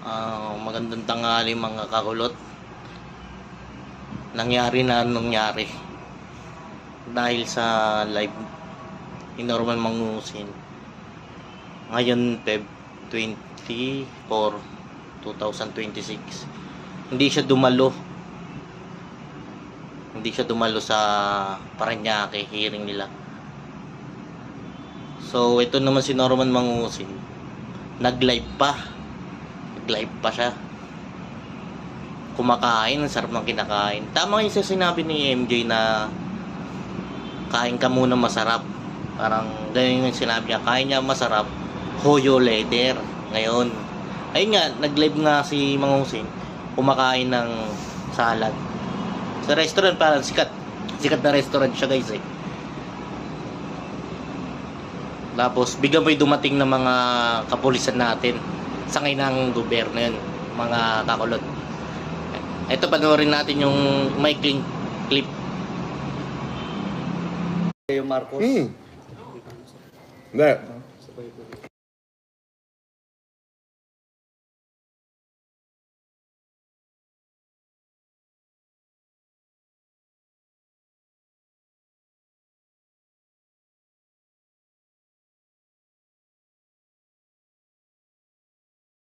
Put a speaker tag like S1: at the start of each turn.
S1: Magandang tanghali mga kakulot. Nangyari dahil sa live ni Norman Mangusin ngayon Feb 24, 2026. Hindi siya dumalo sa Parañaque hearing nila. So ito naman si Norman Mangusin, nag-live pa siya, kumakain. Ang sarap ng kinakain. Tama yung sinabi ni MJ na kain ka muna masarap. Parang ganyan yung sinabi niya, kain niya masarap, hoyo later. Ngayon, ayun nga, nag-live nga si Mangusin, kumakain ng salad sa restaurant. Parang sikat na restaurant siya, guys, eh. Tapos bigla may dumating na mga kapulisan natin, sangay ng gobyerno yun, mga kakulot. Ito, panoorin natin yung maikling clip.
S2: Yung Marcos.
S3: Hindi.